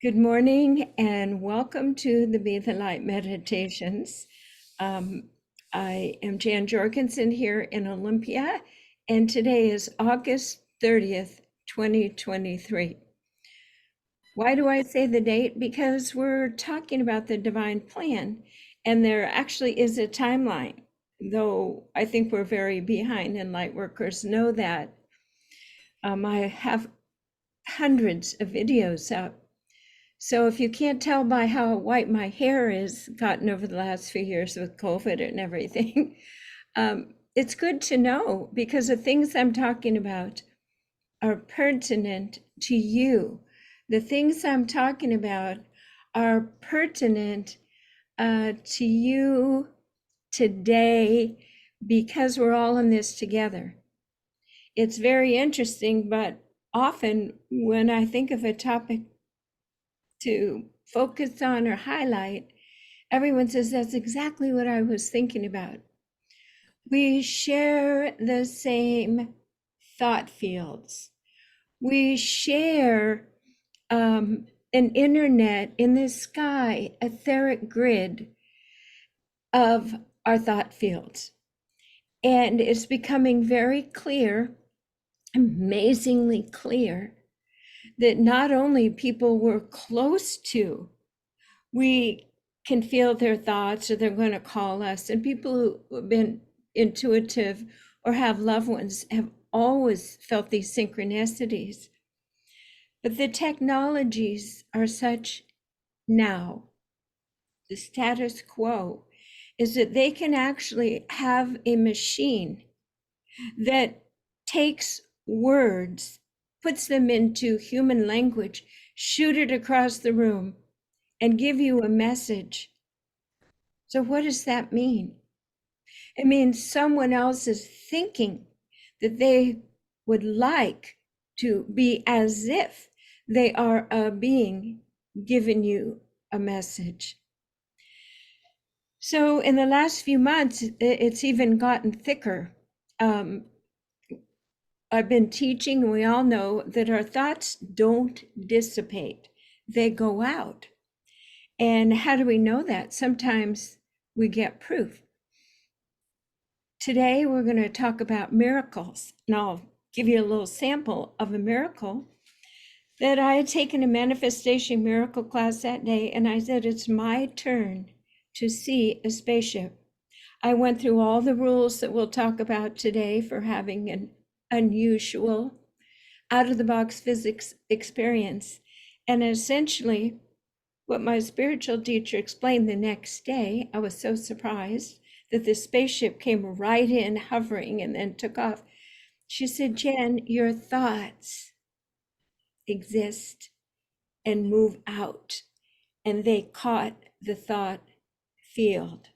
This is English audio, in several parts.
Good morning and welcome to the Be the Light Meditations. I am Jan Jorgensen here in Olympia, and today is August 30th, 2023. Why do I say the date? Because we're talking about the divine plan, and there actually is a timeline, though I think we're very behind, and light workers know that. I have hundreds of videos up. So if you can't tell by how white my hair is gotten over the last few years with COVID and everything, it's good to know because the things I'm talking about are pertinent to you. The things I'm talking about are pertinent to you today because we're all in this together. It's very interesting, but often when I think of a topic to focus on or highlight, everyone says that's exactly what I was thinking about. We share the same thought fields. We share an internet in the sky, etheric grid of our thought fields. And it's becoming very clear, amazingly clear, that not only people we're close to, we can feel their thoughts or they're going to call us, and people who have been intuitive or have loved ones have always felt these synchronicities. But the technologies are such now, the status quo is that they can actually have a machine that takes words, puts them into human language, shoot it across the room, and give you a message. So what does that mean? It means someone else is thinking that they would like to be as if they are a being giving you a message. So in the last few months, it's even gotten thicker. I've been teaching, and we all know that our thoughts don't dissipate, they go out. And how do we know that? Sometimes we get proof. Today, we're going to talk about miracles, and I'll give you a little sample of a miracle that I had taken a manifestation miracle class that day, and I said, it's my turn to see a spaceship. I went through all the rules that we'll talk about today for having an unusual, out-of-the-box physics experience. And essentially, what my spiritual teacher explained the next day, I was so surprised that the spaceship came right in, hovering, and then took off. She said, Jen, your thoughts exist and move out, and they caught the thought field.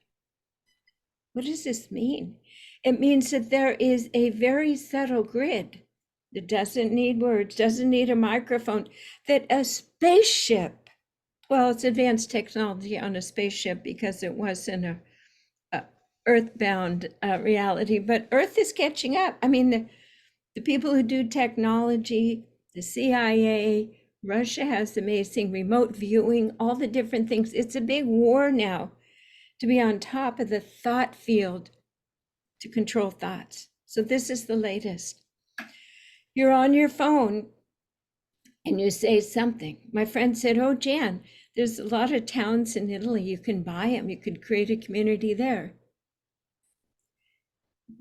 What does this mean? It means that there is a very subtle grid that doesn't need words, doesn't need a microphone, that a spaceship, well, it's advanced technology on a spaceship because it wasn't a earthbound reality, but Earth is catching up. I mean, the people who do technology, the CIA, Russia has amazing remote viewing, all the different things. It's a big war now to be on top of the thought field to control thoughts. So this is the latest. You're on your phone and you say something. My friend said, oh, Jan, there's a lot of towns in Italy. You can buy them. You could create a community there.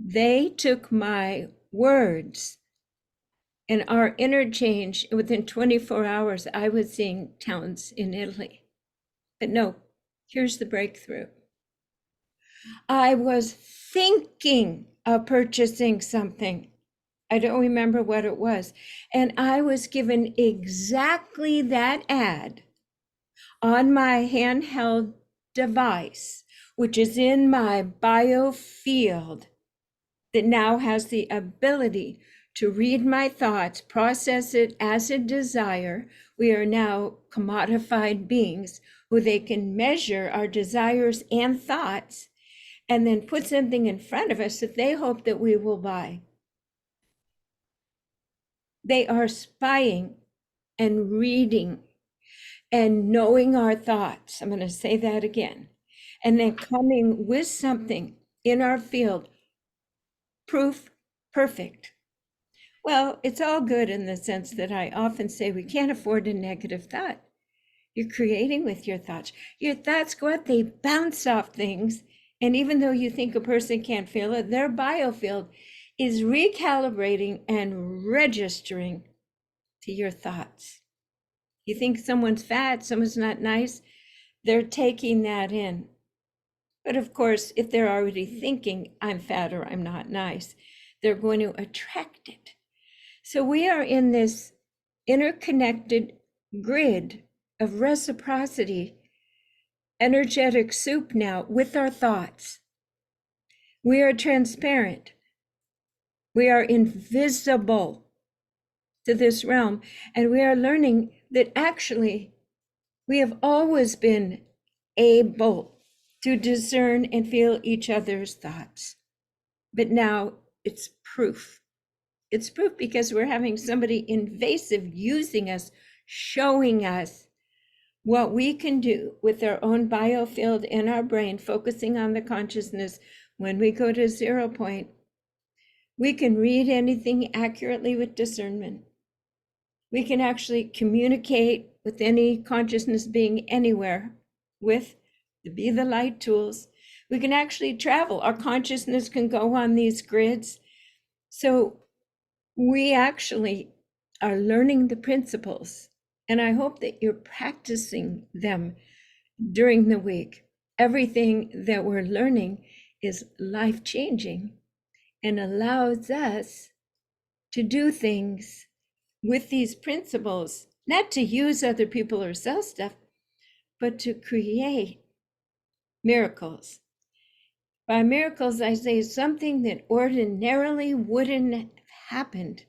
They took my words and our interchange. Within 24 hours, I was seeing towns in Italy. But no, here's the breakthrough. I was thinking of purchasing something. I don't remember what it was. And I was given exactly that ad on my handheld device, which is in my biofield, that now has the ability to read my thoughts, process it as a desire. We are now commodified beings who they can measure our desires and thoughts and then put something in front of us that they hope that we will buy. They are spying and reading. and knowing our thoughts. I'm going to say that again. And then coming with something in our field, proof perfect. Well, it's all good in the sense that I often say we can't afford a negative thought. You're creating with your thoughts. Your thoughts go out, they bounce off things. And even though you think a person can't feel it, their biofield is recalibrating and registering to your thoughts. You think someone's fat, someone's not nice, they're taking that in. But of course, if they're already thinking, I'm fat or I'm not nice, they're going to attract it. So we are in this interconnected grid of reciprocity, energetic soup now with our thoughts. We are transparent. We are invisible to this realm. And we are learning that actually we have always been able to discern and feel each other's thoughts. But now it's proof. It's proof because we're having somebody invasive using us, showing us what we can do with our own biofield in our brain, focusing on the consciousness. When we go to 0 point, we can read anything accurately with discernment. We can actually communicate with any consciousness being anywhere with the Be the Light tools. We can actually travel. Our consciousness can go on these grids. So we actually are learning the principles, and I hope that you're practicing them during the week. Everything that we're learning is life-changing and allows us to do things with these principles, not to use other people or sell stuff, but to create miracles. By miracles, I say something that ordinarily wouldn't have happened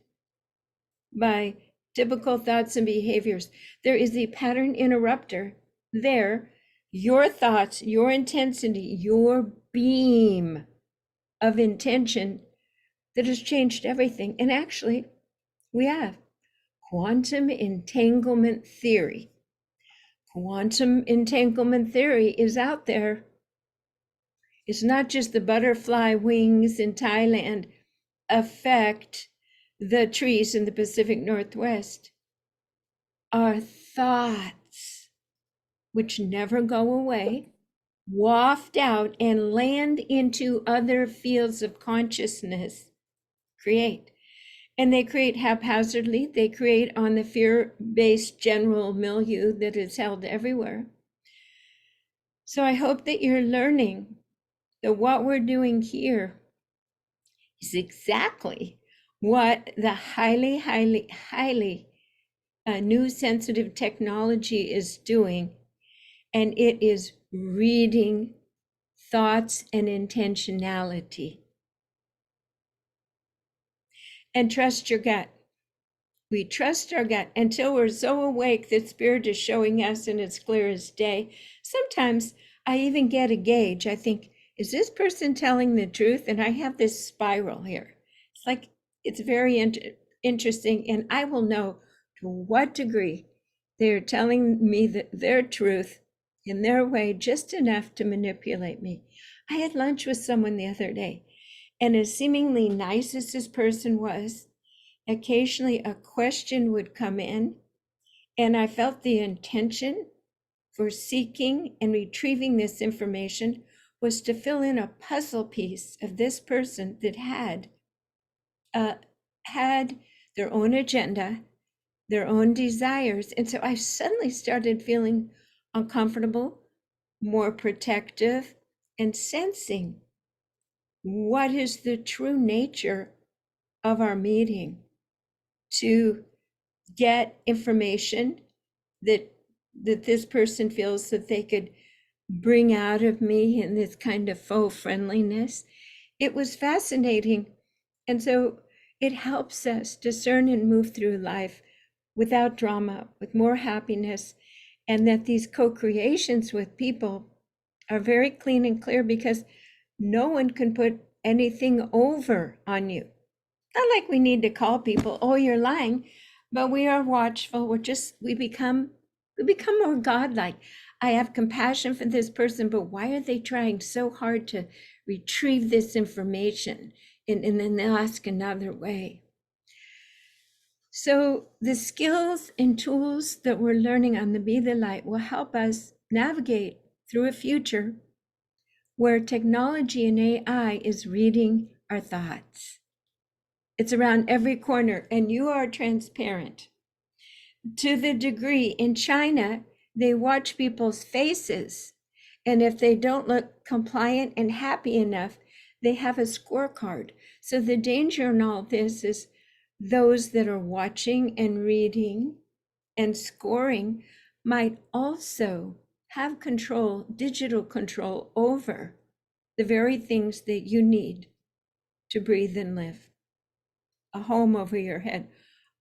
by typical thoughts and behaviors. There is a pattern interrupter there. Your thoughts, your intensity, your beam of intention that has changed everything. And actually, we have quantum entanglement theory. Quantum entanglement theory is out there. It's not just the butterfly wings in Thailand affect the trees in the Pacific Northwest. Our thoughts, which never go away, waft out and land into other fields of consciousness, create. And they create haphazardly. They create on the fear-based general milieu that is held everywhere. So I hope that you're learning that what we're doing here is exactly what the highly, highly, highly new sensitive technology is doing. And it is reading thoughts and intentionality. And trust your gut. We trust our gut until we're so awake that Spirit is showing us and it's clear as day. Sometimes I even get a gauge. I think, is this person telling the truth? And I have this spiral here. It's like, it's very interesting. And I will know to what degree they're telling me their truth in their way, just enough to manipulate me. I had lunch with someone the other day, and as seemingly nice as this person was, occasionally a question would come in, and I felt the intention for seeking and retrieving this information was to fill in a puzzle piece of this person that had their own agenda, their own desires. And so I suddenly started feeling uncomfortable, more protective, and sensing what is the true nature of our meeting, to get information that this person feels that they could bring out of me in this kind of faux friendliness. It was fascinating. And so it helps us discern and move through life without drama, with more happiness, and that these co-creations with people are very clean and clear because no one can put anything over on you. Not like we need to call people, oh, you're lying, but we are watchful. We become We become more godlike. I have compassion for this person, but why are they trying so hard to retrieve this information? And then they'll ask another way. So the skills and tools that we're learning on the Be the Light will help us navigate through a future where technology and AI is reading our thoughts. It's around every corner, and you are transparent. To the degree in China, they watch people's faces, and if they don't look compliant and happy enough, they have a scorecard. So the danger in all this is those that are watching and reading and scoring might also have control, digital control over the very things that you need to breathe and live. A home over your head.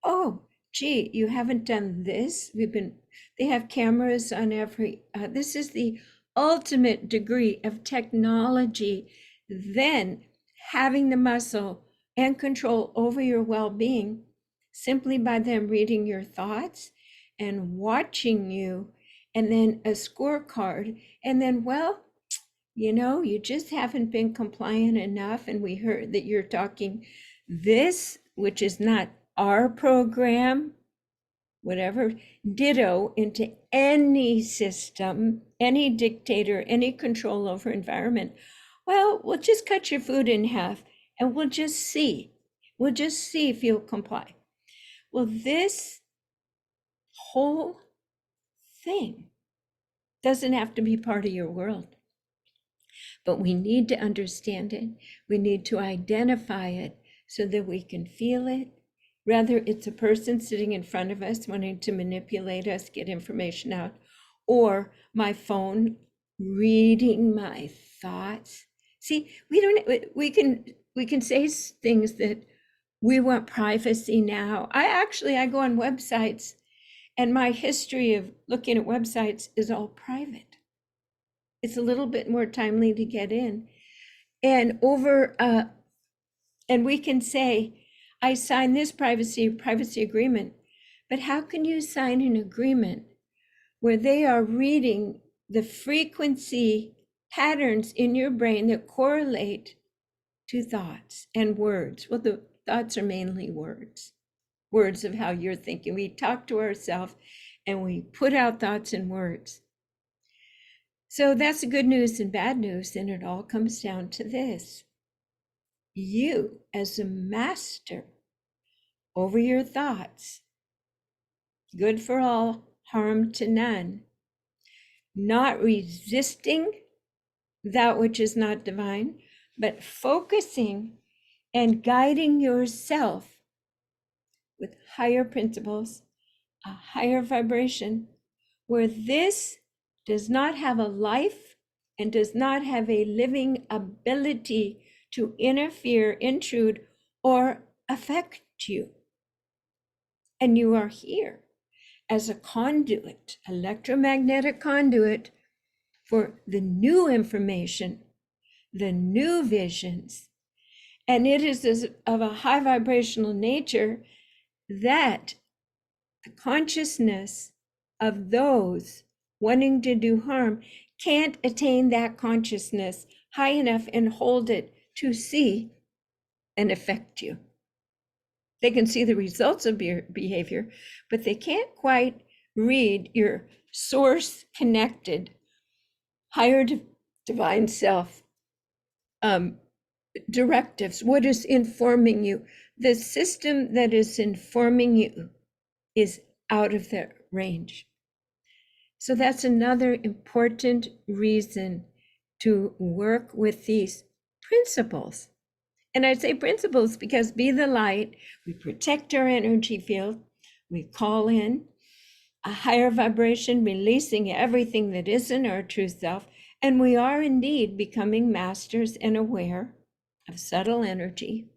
Oh, gee, you haven't done this. They have cameras on every, this is the ultimate degree of technology. Then having the muscle and control over your well-being simply by them reading your thoughts and watching you, and then a scorecard, and then, well, you just haven't been compliant enough, and we heard that you're talking this, which is not our program, whatever, ditto into any system, any dictator, any control over environment. Well, we'll just cut your food in half and we'll just see. We'll just see if you'll comply. Well, this whole thing doesn't have to be part of your world, but we need to understand it. We need to identify it so that we can feel it. Rather, it's a person sitting in front of us wanting to manipulate us, get information out, or my phone reading my thoughts. See, we can say things that we want privacy now. I go on websites, and my history of looking at websites is all private. It's a little bit more timely to get in. And and we can say, I signed this privacy agreement, but how can you sign an agreement where they are reading the frequency patterns in your brain that correlate to thoughts and words? Well, the thoughts are mainly words of how you're thinking. We talk to ourselves and we put out thoughts and words. So that's the good news and bad news, and it all comes down to this. You, as a master over your thoughts, good for all, harm to none, not resisting that which is not divine, but focusing and guiding yourself with higher principles, a higher vibration, where this does not have a life and does not have a living ability to interfere, intrude, or affect you. And you are here as a conduit, electromagnetic conduit for the new information, the new visions. And it is of a high vibrational nature that the consciousness of those wanting to do harm can't attain that consciousness high enough and hold it to see and affect you. They can see the results of your behavior, but they can't quite read your source connected, higher divine self directives, what is informing you. The system that is informing you is out of their range. So that's another important reason to work with these principles. And I say principles because Be the Light, we protect our energy field, we call in a higher vibration, releasing everything that isn't our true self, and we are indeed becoming masters and aware of subtle energy,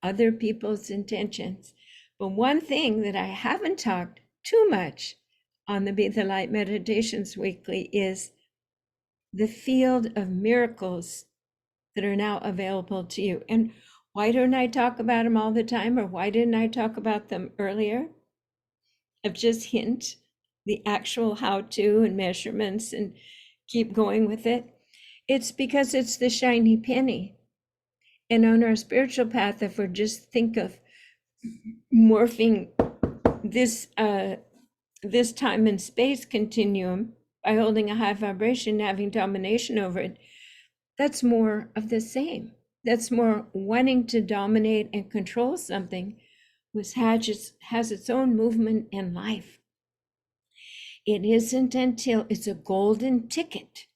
other people's intentions. But one thing that I haven't talked too much on the Be the Light Meditations Weekly is the field of miracles that are now available to you. And why don't I talk about them all the time, or why didn't I talk about them earlier? I've just hint. the actual how-to and measurements and keep going with it. It's because it's the shiny penny. And on our spiritual path, if we just think of morphing this this time and space continuum by holding a high vibration, having domination over it, that's more of the same. That's more wanting to dominate and control something, which has its own movement and life. It isn't until it's a golden ticket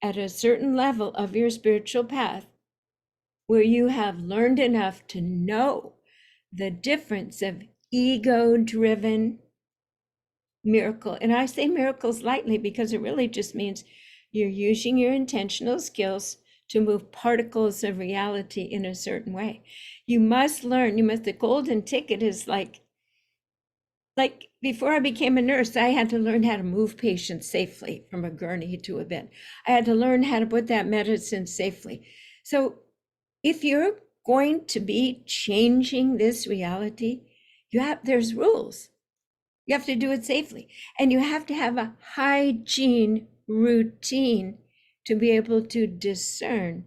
at a certain level of your spiritual path where you have learned enough to know the difference of ego-driven miracle. And I say miracles lightly because it really just means you're using your intentional skills to move particles of reality in a certain way. You must learn, the golden ticket is like before I became a nurse, I had to learn how to move patients safely from a gurney to a bed. I had to learn how to put that medicine safely. So if you're going to be changing this reality, there's rules. You have to do it safely. And you have to have a hygiene routine to be able to discern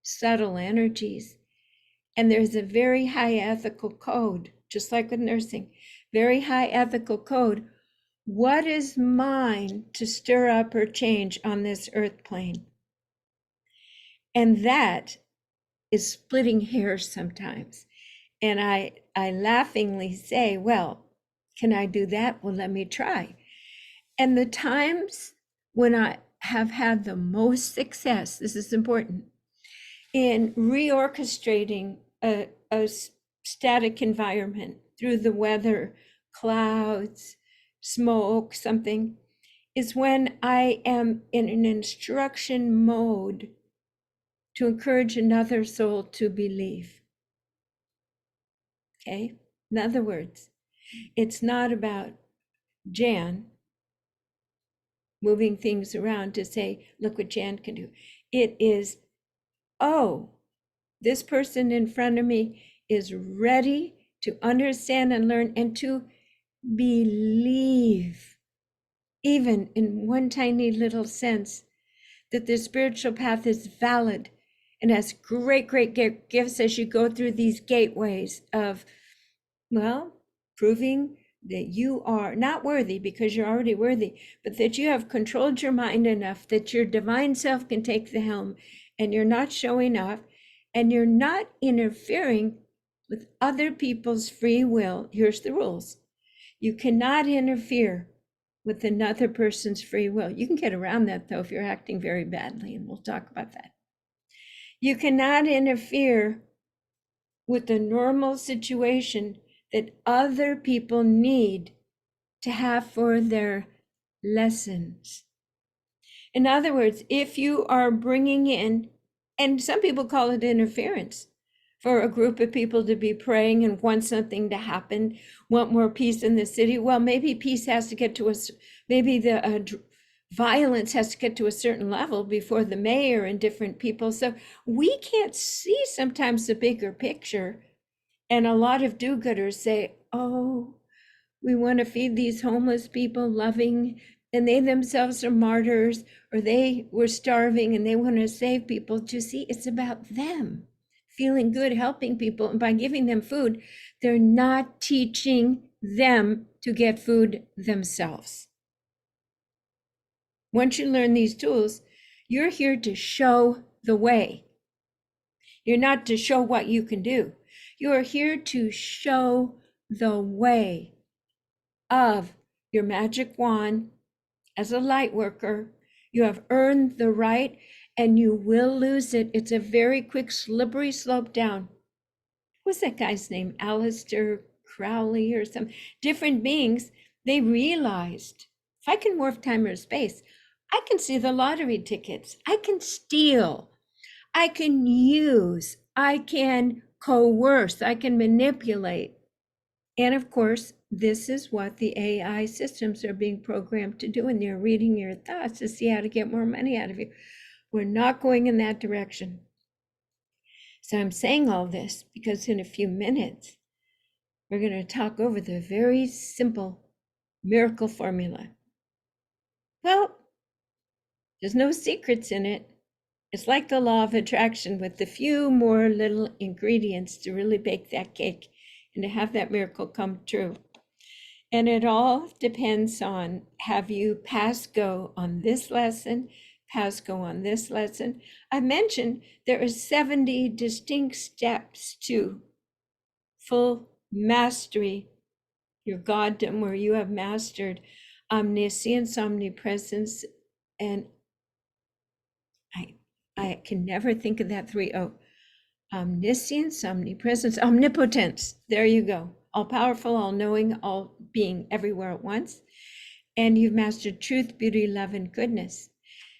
subtle energies. And there's a very high ethical code, just like with nursing, very high ethical code. What is mine to stir up or change on this earth plane? And that is splitting hairs sometimes. And I laughingly say, well, can I do that? Well, let me try. And the times when I have had the most success, this is important, in reorchestrating a static environment through the weather, clouds, smoke, something, is when I am in an instruction mode to encourage another soul to believe. Okay? In other words, it's not about Jan moving things around to say, look what Jan can do. It is, oh, this person in front of me is ready to understand and learn and to believe, even in one tiny little sense, that the spiritual path is valid and has great, great gifts as you go through these gateways of, well, proving that you are not worthy because you're already worthy, but that you have controlled your mind enough that your divine self can take the helm and you're not showing off and you're not interfering with other people's free will. Here's the rules. You cannot interfere with another person's free will. You can get around that though if you're acting very badly, and we'll talk about that. You cannot interfere with the normal situation that other people need to have for their lessons. In other words, if you are bringing in, and some people call it interference, for a group of people to be praying and want something to happen, want more peace in the city, well, maybe peace has to get to us, maybe the violence has to get to a certain level before the mayor and different people. So we can't see sometimes the bigger picture. And a lot of do-gooders say, oh, we want to feed these homeless people loving, and they themselves are martyrs, or they were starving and they want to save people. Do you see, it's about them feeling good, helping people. And by giving them food, they're not teaching them to get food themselves. Once you learn these tools, you're here to show the way. You're not to show what you can do. You are here to show the way of your magic wand as a light worker. You have earned the right and you will lose it. It's a very quick, slippery slope down. What's that guy's name? Aleister Crowley or some different beings. They realized if I can morph time or space, I can see the lottery tickets. I can steal. I can use. I can coerce. I can manipulate. And of course, this is what the AI systems are being programmed to do, and they're reading your thoughts to see how to get more money out of you. We're not going in that direction. So I'm saying all this because in a few minutes, we're going to talk over the very simple miracle formula. Well, there's no secrets in it. It's like the law of attraction with a few more little ingredients to really bake that cake and to have that miracle come true. And it all depends on, have you pass go on this lesson, pass go on this lesson. I mentioned there are 70 distinct steps to full mastery, your goddom, where you have mastered omniscience, omnipresence, and I can never think of that 3 O. Omniscience, omnipresence, omnipotence. There you go. All powerful, all knowing, all being everywhere at once. And you've mastered truth, beauty, love, and goodness.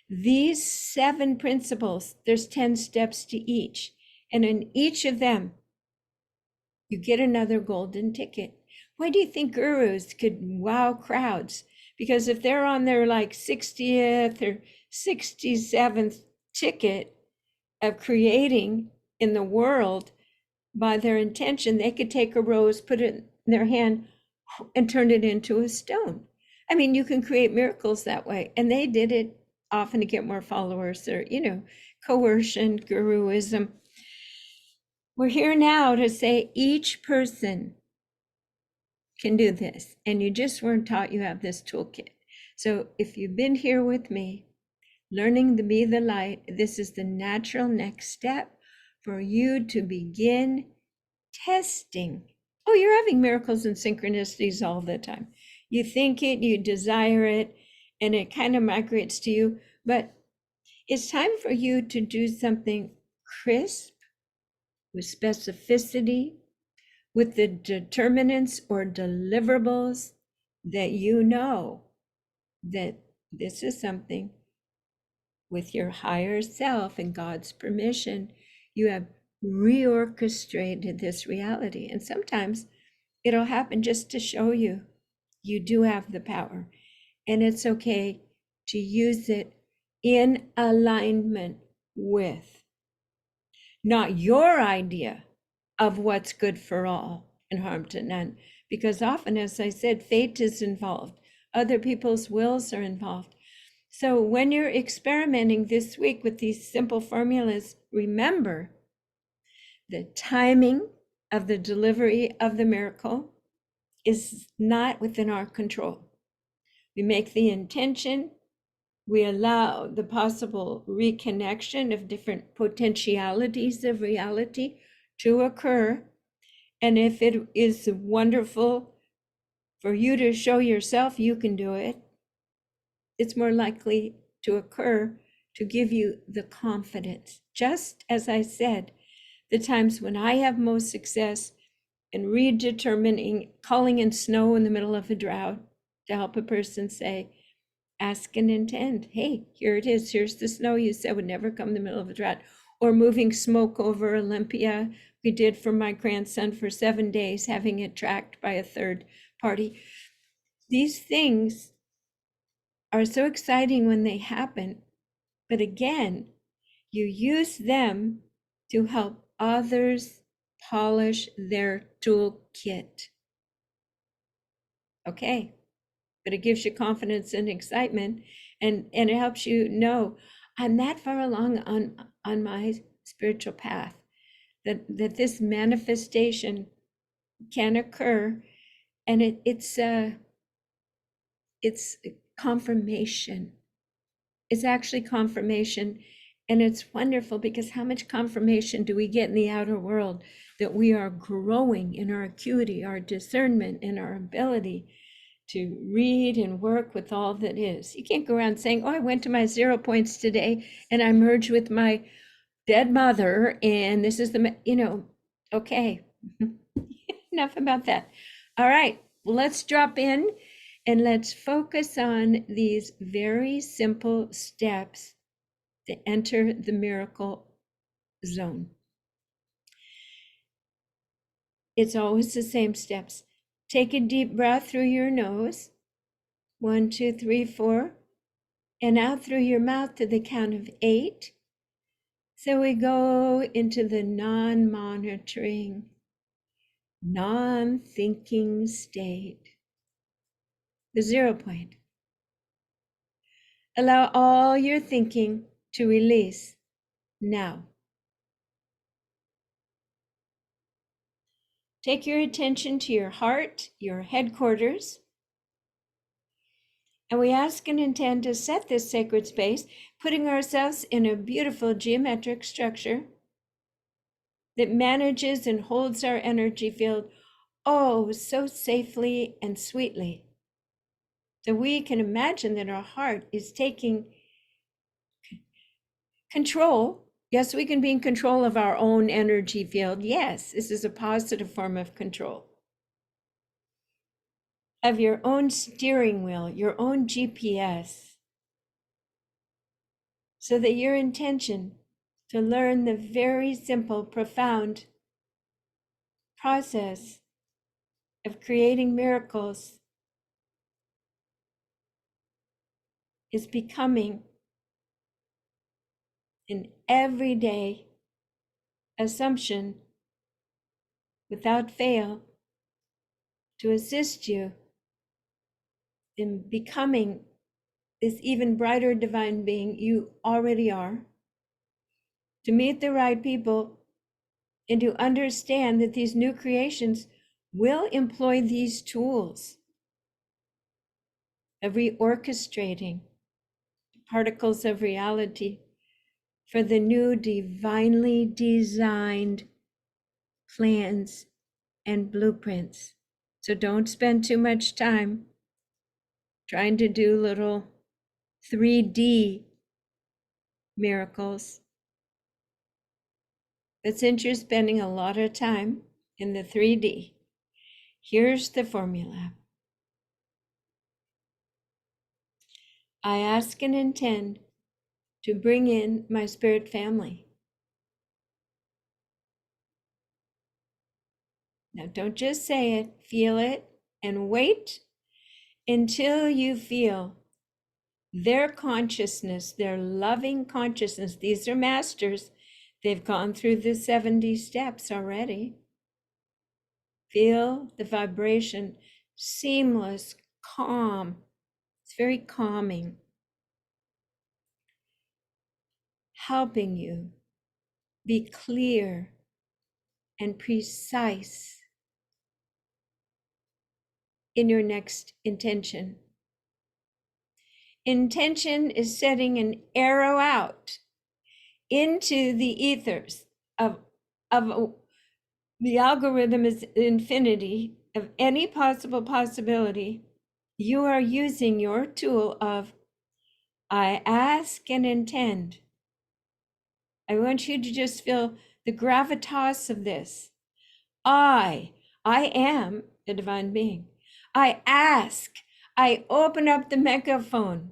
These 7 principles, there's 10 steps to each. And in each of them, you get another golden ticket. Why do you think gurus could wow crowds? Because if they're on their like 60th or 67th ticket of creating in the world by their intention, they could take a rose, put it in their hand, and turn it into a stone. I mean, you can create miracles that way. And they did it often to get more followers or, coercion, guruism. We're here now to say each person can do this, and you just weren't taught you have this toolkit. So if you've been here with me, learning to be the light, this is the natural next step for you to begin testing. Oh, you're having miracles and synchronicities all the time. You think it, you desire it, and it kind of migrates to you. But it's time for you to do something crisp, with specificity, with the determinants or deliverables that you know that this is something with your higher self and God's permission, you have reorchestrated this reality. And sometimes it'll happen just to show you you do have the power, and it's okay to use it in alignment with not your idea of what's good for all and harm to none. Because often, as I said, fate is involved, other people's wills are involved. So when you're experimenting this week with these simple formulas, remember the timing of the delivery of the miracle is not within our control. We make the intention, we allow the possible reconnection of different potentialities of reality to occur. And if it is wonderful for you to show yourself you can do it, it's more likely to occur to give you the confidence. Just as I said, the times when I have most success in redetermining, calling in snow in the middle of a drought to help a person say, ask and intend. Hey, here it is. Here's the snow you said would never come in the middle of a drought. Or moving smoke over Olympia. We did for my grandson for 7 days, having it tracked by a third party. These things are so exciting when they happen. But again, you use them to help others polish their toolkit. Okay, but it gives you confidence and excitement, and it helps you know I'm that far along on my spiritual path that this manifestation can occur, and it's confirmation. It's actually confirmation, and it's wonderful because how much confirmation do we get in the outer world that we are growing in our acuity, our discernment, and our ability to read and work with all that is. You can't go around saying, oh, I went to my 0 points today and I merged with my dead mother and this is the, okay. Enough about that. All right, let's drop in and let's focus on these very simple steps to enter the miracle zone. It's always the same steps. Take a deep breath through your nose. 1, 2, 3, 4. And out through your mouth to the count of 8. So we go into the non-monitoring, non-thinking state. the 0 point. Allow all your thinking to release now. Take your attention to your heart, your headquarters, and we ask and intend to set this sacred space, putting ourselves in a beautiful geometric structure that manages and holds our energy field oh so safely and sweetly that we can imagine that our heart is taking control. Yes, we can be in control of our own energy field. Yes, this is a positive form of control. Of your own steering wheel, your own GPS, so that your intention to learn the very simple, profound process of creating miracles is becoming an everyday assumption without fail to assist you in becoming this even brighter divine being you already are, to meet the right people, and to understand that these new creations will employ these tools of reorchestrating particles of reality for the new divinely designed plans and blueprints. So don't spend too much time trying to do little 3D miracles. But since you're spending a lot of time in the 3D, here's the formula. I ask and intend to bring in my spirit family. Now, don't just say it, feel it, and wait until you feel their consciousness, their loving consciousness. These are masters. They've gone through the 70 steps already. Feel the vibration, seamless, calm. It's very calming, helping you be clear and precise in your next intention. Intention is setting an arrow out into the ethers of the algorithm is infinity of any possible possibility. You are using your tool of I ask and intend. I want you to just feel the gravitas of this. I am the divine being. I ask. I open up the megaphone.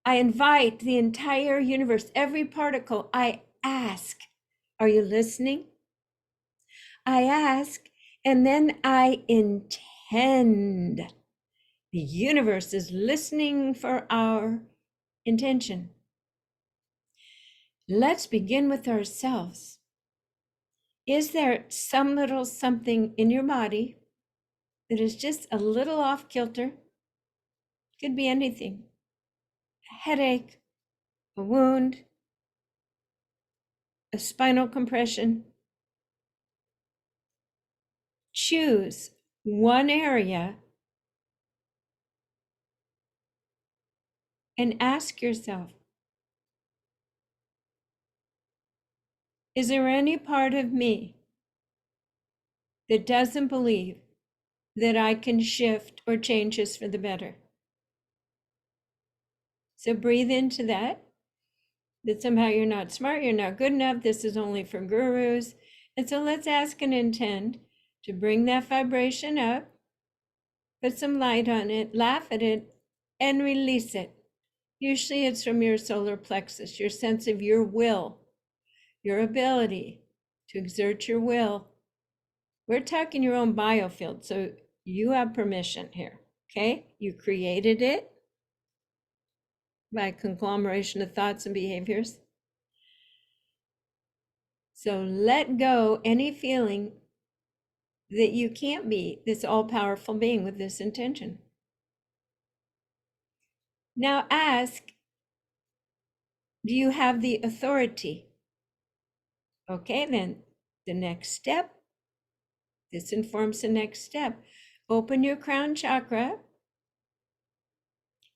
I invite the entire universe, every particle. I ask. Are you listening? I ask, and then I intend. The universe is listening for our intention. Let's begin with ourselves. Is there some little something in your body that is just a little off kilter? Could be anything. A headache, a wound, a spinal compression. Choose one area and ask yourself, is there any part of me that doesn't believe that I can shift or change this for the better? So breathe into that somehow you're not smart, you're not good enough, this is only for gurus. And so let's ask and intend to bring that vibration up, put some light on it, laugh at it, and release it. Usually it's from your solar plexus, your sense of your will, your ability to exert your will. We're talking your own biofield, so you have permission here, okay? You created it by conglomeration of thoughts and behaviors. So let go any feeling that you can't be this all-powerful being with this intention. Now ask, do you have the authority? Okay, then the next step, this informs the next step. Open your crown chakra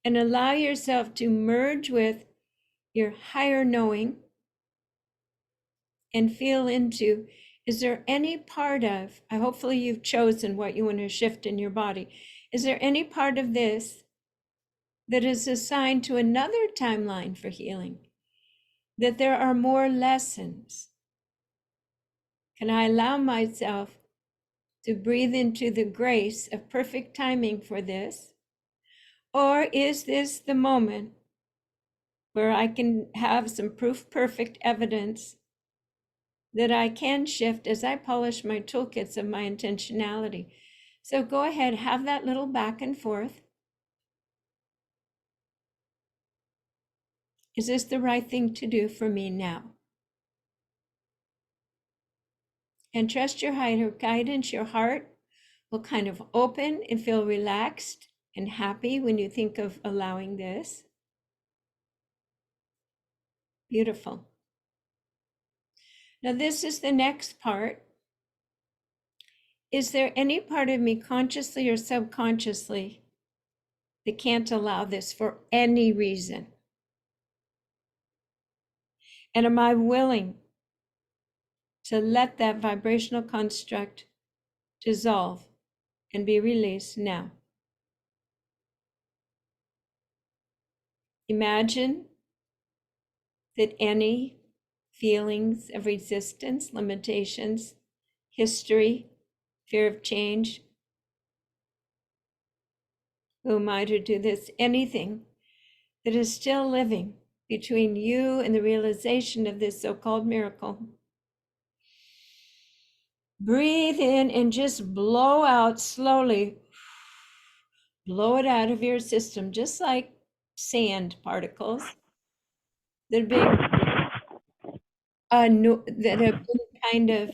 and allow yourself to merge with your higher knowing and feel into, is there any part of, hopefully you've chosen what you want to shift in your body. Is there any part of this that is assigned to another timeline for healing? That there are more lessons? Can I allow myself to breathe into the grace of perfect timing for this? Or is this the moment where I can have some proof perfect evidence that I can shift as I polish my toolkits of my intentionality? So go ahead, have that little back and forth. Is this the right thing to do for me now? And trust your higher guidance. Your heart will kind of open and feel relaxed and happy when you think of allowing this. Beautiful. Now this is the next part. Is there any part of me, consciously or subconsciously, that can't allow this for any reason? And am I willing to let that vibrational construct dissolve and be released now? Imagine that any feelings of resistance, limitations, history, fear of change, who am I to do this? Anything that is still living between you and the realization of this so-called miracle. Breathe in and just blow out slowly. Blow it out of your system, just like sand particles that have been kind of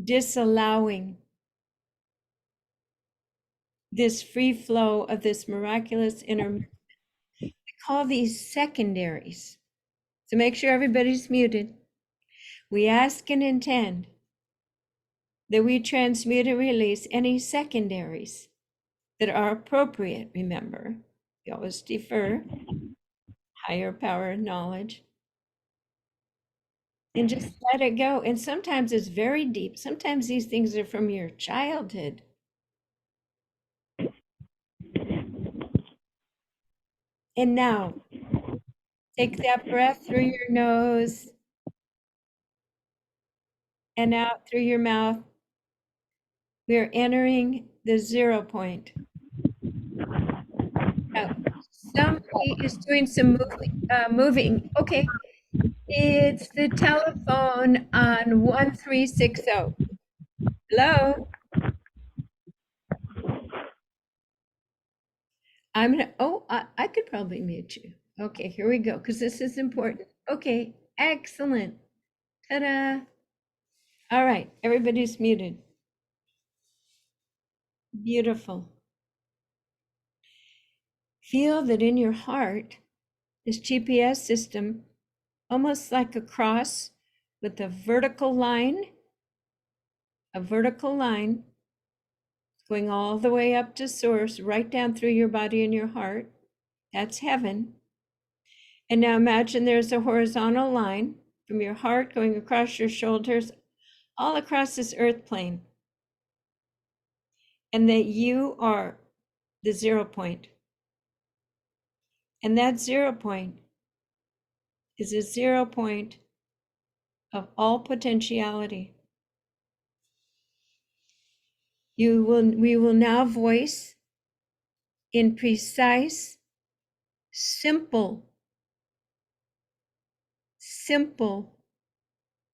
disallowing this free flow of this miraculous inner. We call these secondaries. So make sure everybody's muted. We ask and intend that we transmute and release any secondaries that are appropriate. Remember, we always defer higher power knowledge and just let it go. And sometimes it's very deep. Sometimes these things are from your childhood. And now, take that breath through your nose and out through your mouth. We are entering the 0 point. Now, somebody is doing some moving. Okay, it's the telephone on 1360. Hello? I'm gonna, I could probably mute you. Okay, here we go, because this is important. Okay, excellent. Ta-da. All right, everybody's muted. Beautiful. Feel that in your heart, this GPS system, almost like a cross with a vertical line going all the way up to source, right down through your body and your heart. That's heaven. And now imagine there's a horizontal line from your heart going across your shoulders, all across this earth plane. And that you are the 0 point. And that 0 point is a 0 point of all potentiality. We will now voice in precise, simple,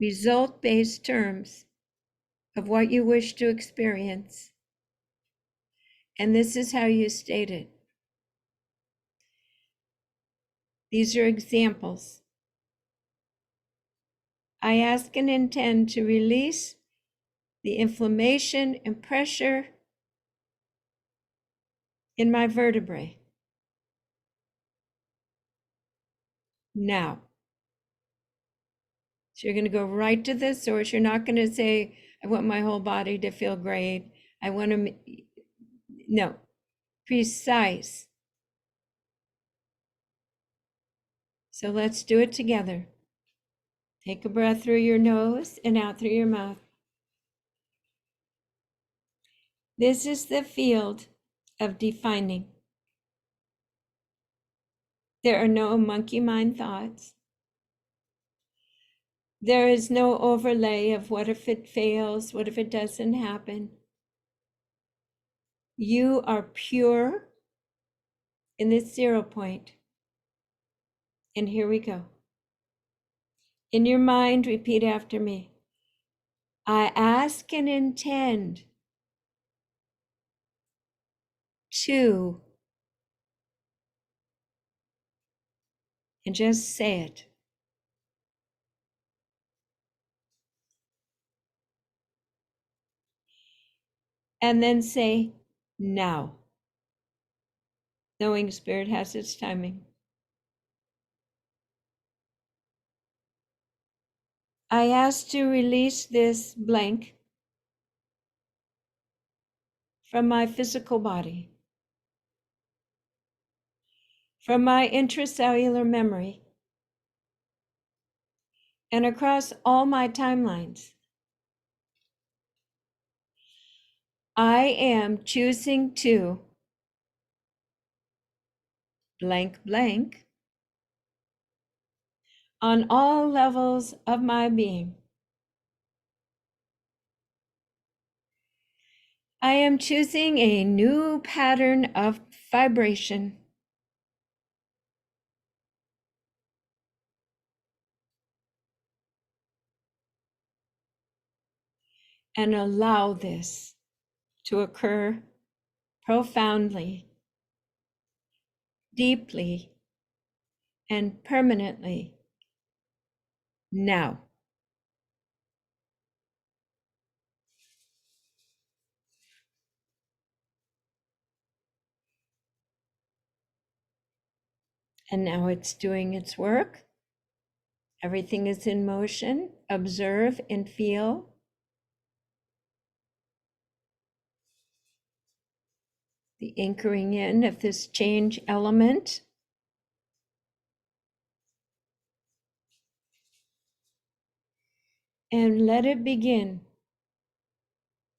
result-based terms of what you wish to experience. And this is how you state it. These are examples. I ask and intend to release the inflammation and pressure in my vertebrae. now. So you're going to go right to the source. You're not going to say, I want my whole body to feel great. I want to, no, precise. So let's do it together. Take a breath through your nose and out through your mouth. This is the field of defining. There are no monkey mind thoughts. There is no overlay of what if it fails, what if it doesn't happen. You are pure in this 0 point. And here we go. In your mind, repeat after me. I ask and intend to, and just say it. And then say, now. Knowing Spirit has its timing. I ask to release this blank from my physical body, from my intracellular memory, and across all my timelines. I am choosing to blank blank on all levels of my being. I am choosing a new pattern of vibration. And allow this to occur profoundly, deeply, and permanently now. And now it's doing its work. Everything is in motion. Observe and feel. The anchoring in of this change element. And let it begin.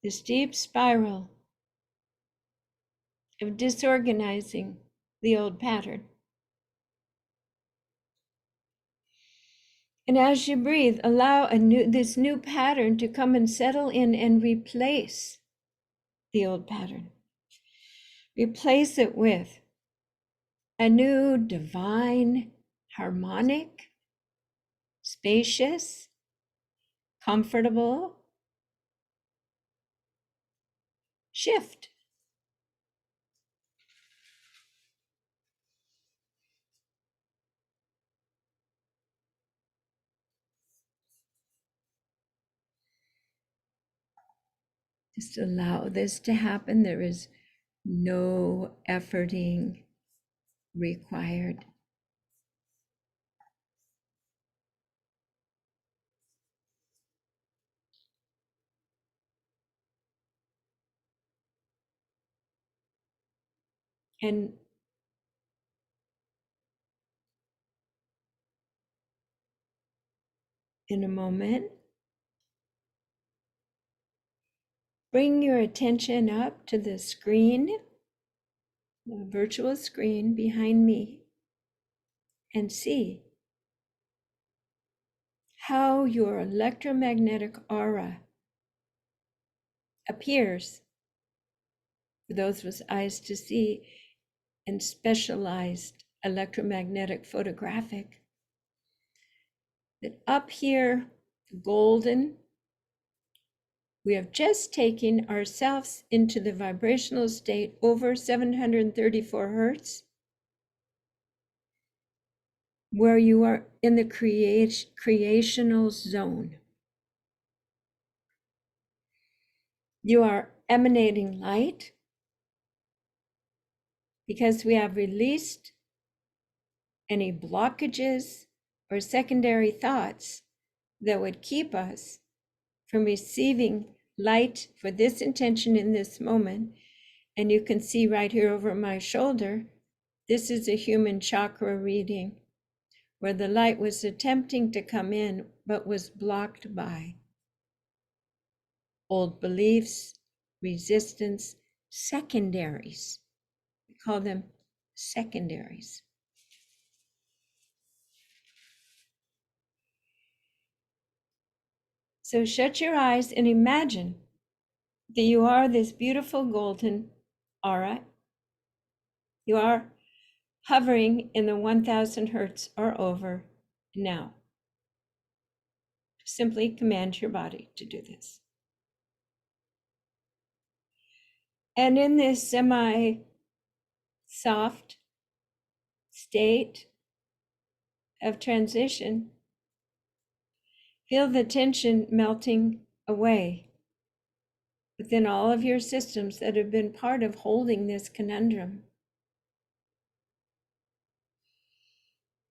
This deep spiral of disorganizing the old pattern. And as you breathe, allow this new pattern to come and settle in and replace the old pattern. Replace it with a new divine, harmonic, spacious, comfortable shift. Just allow this to happen. There is no efforting required. And in a moment, bring your attention up to the screen, the virtual screen behind me, and see how your electromagnetic aura appears for those with eyes to see and specialized electromagnetic photographic. That up here, golden, we have just taken ourselves into the vibrational state over 734 hertz, where you are in the creational zone. You are emanating light because we have released any blockages or secondary thoughts that would keep us from receiving light for this intention in this moment. And you can see right here over my shoulder, this is a human chakra reading where the light was attempting to come in, but was blocked by old beliefs, resistance, secondaries. We call them secondaries. So shut your eyes and imagine that you are this beautiful golden aura. You are hovering in the 1000 hertz or over now. Simply command your body to do this. And in this semi-soft state of transition, feel the tension melting away within all of your systems that have been part of holding this conundrum.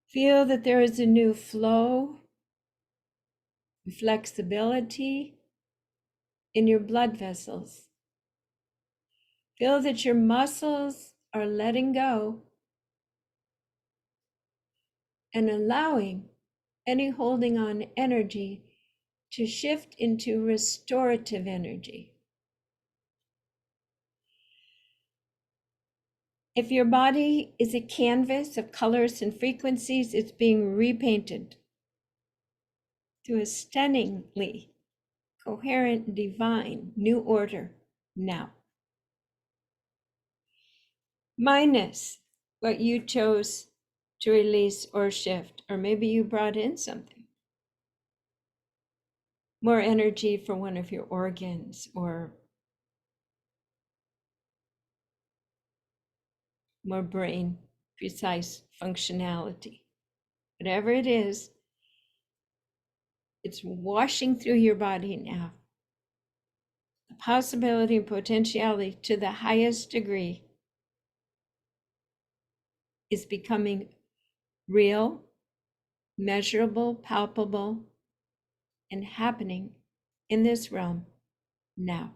Feel that there is a new flow, flexibility in your blood vessels. Feel that your muscles are letting go and allowing any holding on energy to shift into restorative energy. If your body is a canvas of colors and frequencies, it's being repainted to a stunningly coherent, divine, new order now. Minus what you chose to release or shift, or maybe you brought in something. More energy for one of your organs, or more brain precise functionality. Whatever it is, it's washing through your body now. The possibility and potentiality to the highest degree is becoming real, measurable, palpable, and happening in this realm now.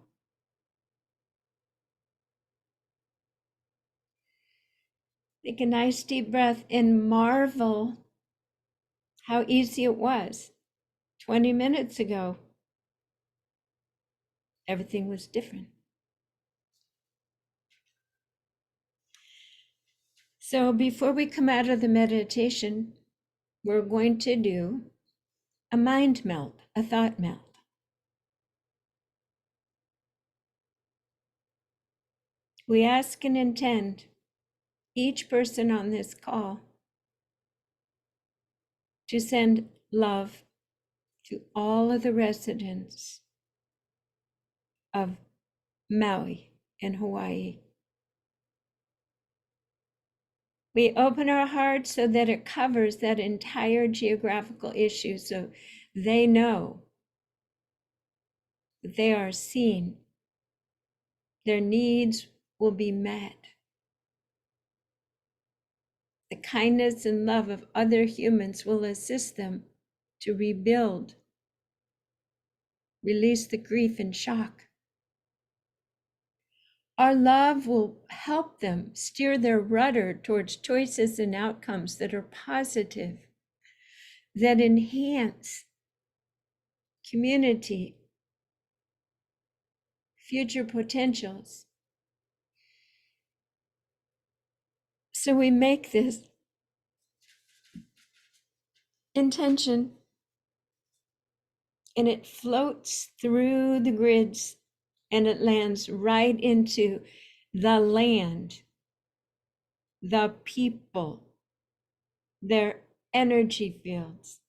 Take a nice deep breath and marvel how easy it was. 20 minutes ago, everything was different. So before we come out of the meditation, we're going to do a mind melt, a thought melt. We ask and intend each person on this call to send love to all of the residents of Maui in Hawaii. We open our hearts so that it covers that entire geographical issue, so they know that they are seen, their needs will be met. The kindness and love of other humans will assist them to rebuild, release the grief and shock. Our love will help them steer their rudder towards choices and outcomes that are positive, that enhance community, future potentials. So we make this intention and it floats through the grids and it lands right into the land, the people, their energy fields,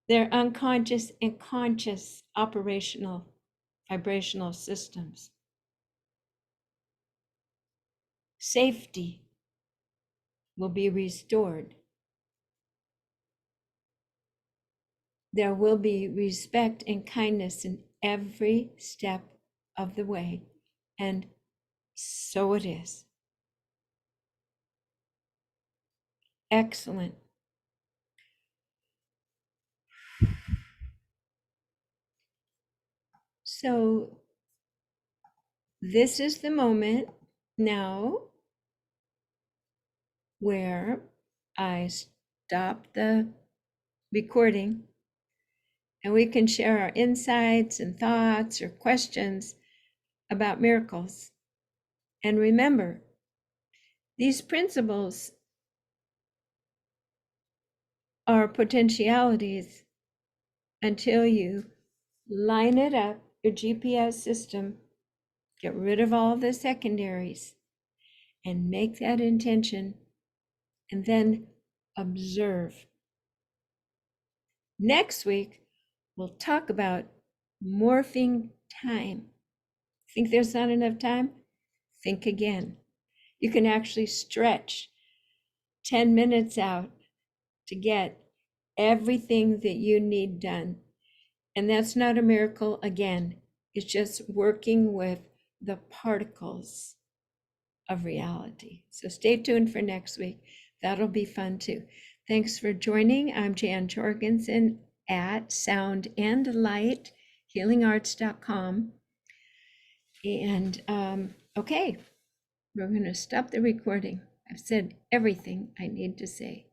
their unconscious and conscious operational vibrational systems. Safety will be restored. There will be respect and kindness in every step of the way, and so it is. Excellent. So this is the moment now where I stop the recording and we can share our insights and thoughts or questions about miracles. And remember, these principles are potentialities until you line it up, your GPS system, get rid of all the secondaries, and make that intention, and then observe. Next week, we'll talk about morphing time. Think there's not enough time? Think again. You can actually stretch 10 minutes out to get everything that you need done. And that's not a miracle again. It's just working with the particles of reality. So stay tuned for next week. That'll be fun too. Thanks for joining. I'm Jan Jorgensen at Sound and Light, healingarts.com. And okay, we're going to stop the recording. I've said everything I need to say.